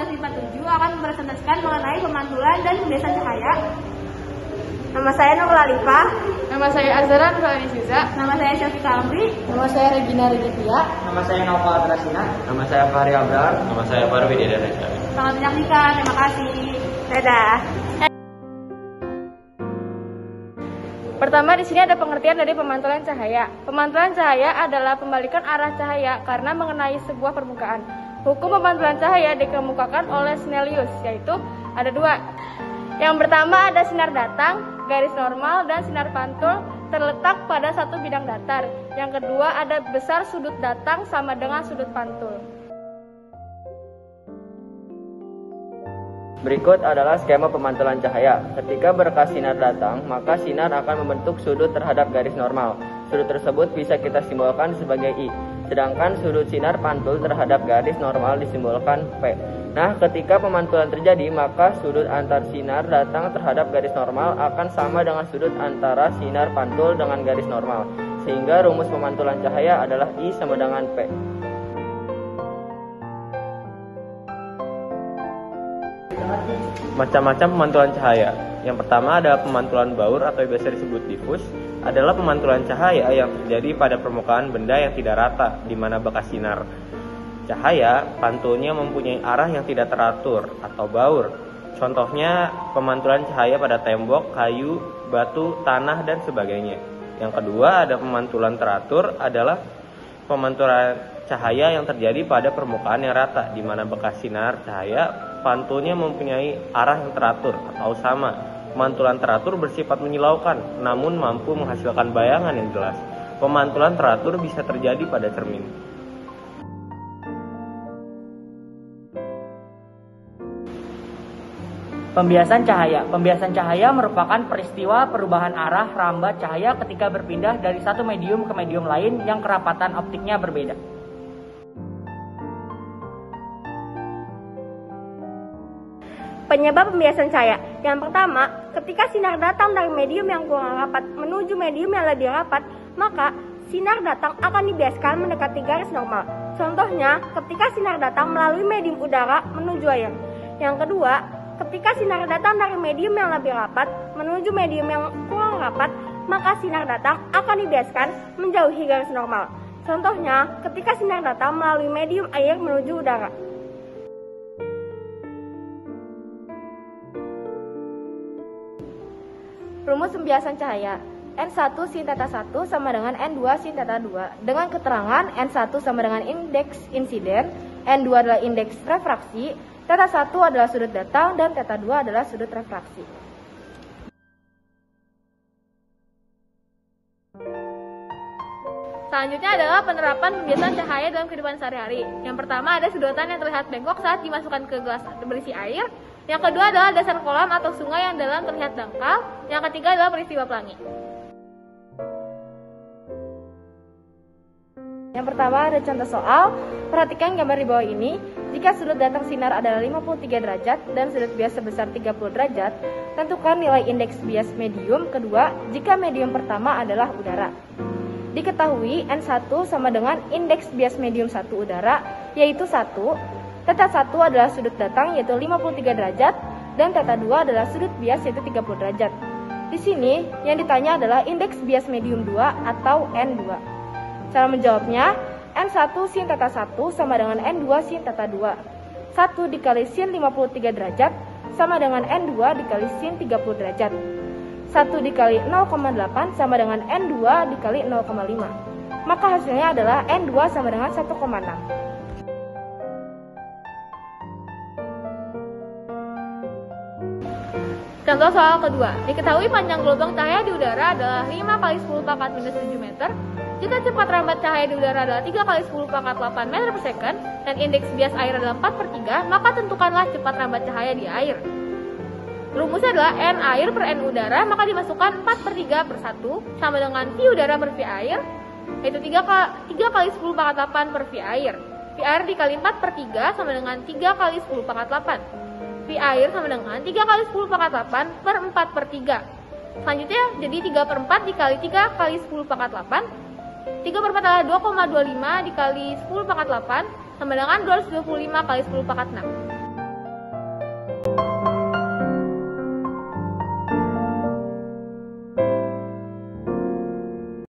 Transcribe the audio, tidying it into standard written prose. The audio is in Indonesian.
kelas IPA 7 akan mempresentasikan mengenai pemantulan dan pembiasan cahaya. Nama saya Nurul Alifah. Nama saya Azhara Nurani Siza. Nama saya Syafika Amri. Nama saya Regina Redevia. Nama saya Nova Adrasina. Nama saya Fahri Abrar. Nama saya Farwi Dedareca. Selamat menyaksikan. Terima kasih. Dadah. Pertama, di sini ada pengertian dari pemantulan cahaya. Pemantulan cahaya adalah pembalikan arah cahaya karena mengenai sebuah permukaan. Hukum pemantulan cahaya dikemukakan oleh Snellius, yaitu ada dua. Yang pertama ada sinar datang, garis normal, dan sinar pantul terletak pada satu bidang datar. Yang kedua ada besar sudut datang sama dengan sudut pantul. Berikut adalah skema pemantulan cahaya. Ketika berkas sinar datang, maka sinar akan membentuk sudut terhadap garis normal. Sudut tersebut bisa kita simbolkan sebagai I. Sedangkan sudut sinar pantul terhadap garis normal disimbolkan P. Nah, ketika pemantulan terjadi, maka sudut antar sinar datang terhadap garis normal akan sama dengan sudut antara sinar pantul dengan garis normal. Sehingga rumus pemantulan cahaya adalah I sama dengan P. Macam-macam pemantulan cahaya. Yang pertama adalah pemantulan baur atau biasa disebut difus. Adalah pemantulan cahaya yang terjadi pada permukaan benda yang tidak rata, di mana bekas sinar cahaya pantulnya mempunyai arah yang tidak teratur atau baur. Contohnya pemantulan cahaya pada tembok, kayu, batu, tanah, dan sebagainya. Yang kedua ada pemantulan teratur, adalah pemantulan cahaya yang terjadi pada permukaan yang rata, di mana bekas sinar cahaya pantulnya mempunyai arah yang teratur atau sama. Pemantulan teratur bersifat menyilaukan, namun mampu menghasilkan bayangan yang jelas. Pemantulan teratur bisa terjadi pada cermin. Pembiasan cahaya. Pembiasan cahaya merupakan peristiwa perubahan arah rambat cahaya ketika berpindah dari satu medium ke medium lain yang kerapatan optiknya berbeda. Penyebab pembiasan cahaya. Yang pertama, ketika sinar datang dari medium yang kurang rapat menuju medium yang lebih rapat, maka sinar datang akan dibiaskan mendekati garis normal. Contohnya, ketika sinar datang melalui medium udara menuju air. Yang kedua, ketika sinar datang dari medium yang lebih rapat menuju medium yang kurang rapat, maka sinar datang akan dibiaskan menjauhi garis normal. Contohnya, ketika sinar datang melalui medium air menuju udara. Rumus pembiasan cahaya. N1 sin theta 1 sama dengan N2 sin theta 2 dengan keterangan N1 sama dengan indeks insiden, N2 adalah indeks refraksi, theta 1 adalah sudut datang, dan theta 2 adalah sudut refraksi. Selanjutnya adalah penerapan pembiasan cahaya dalam kehidupan sehari-hari. Yang pertama ada sedotan yang terlihat bengkok saat dimasukkan ke gelas berisi air. Yang kedua adalah dasar kolam atau sungai yang dalam terlihat dangkal. Yang ketiga adalah peristiwa pelangi. Yang pertama ada contoh soal. Perhatikan gambar di bawah ini. Jika sudut datang sinar adalah 53 derajat dan sudut bias sebesar 30 derajat, tentukan nilai indeks bias medium kedua jika medium pertama adalah udara. Diketahui N1 sama dengan indeks bias medium 1 udara, yaitu 1. Theta 1 adalah sudut datang yaitu 53 derajat dan theta 2 adalah sudut bias yaitu 30 derajat. Di sini yang ditanya adalah indeks bias medium 2 atau N2. Cara menjawabnya, N1 sin theta 1 sama dengan N2 sin theta 2. 1 dikali sin 53 derajat sama dengan N2 dikali sin 30 derajat. 1 dikali 0,8 sama dengan N2 dikali 0,5. Maka hasilnya adalah N2 sama dengan 1,6. Contoh soal kedua. Diketahui panjang gelombang cahaya di udara adalah 5 kali 10 pangkat minus 7 meter. Jika cepat rambat cahaya di udara adalah 3 kali 10 pangkat 8 meter per second dan indeks bias air adalah 4/3, maka tentukanlah cepat rambat cahaya di air. Rumusnya adalah N air per N udara, maka dimasukkan 4/3 per 1 sama dengan V udara per V air, yaitu 3 kali 10 pangkat 8 per V air. V air dikali 4/3 sama dengan 3 kali 10 pangkat 8. V air sama dengan 3 kali 10 pangkat 8 per 4/3. Selanjutnya jadi 3/4 dikali 3 kali 10 pangkat 8. 3/4 adalah 2,25 dikali 10 pangkat 8 sama dengan 225 kali 10 pangkat 6.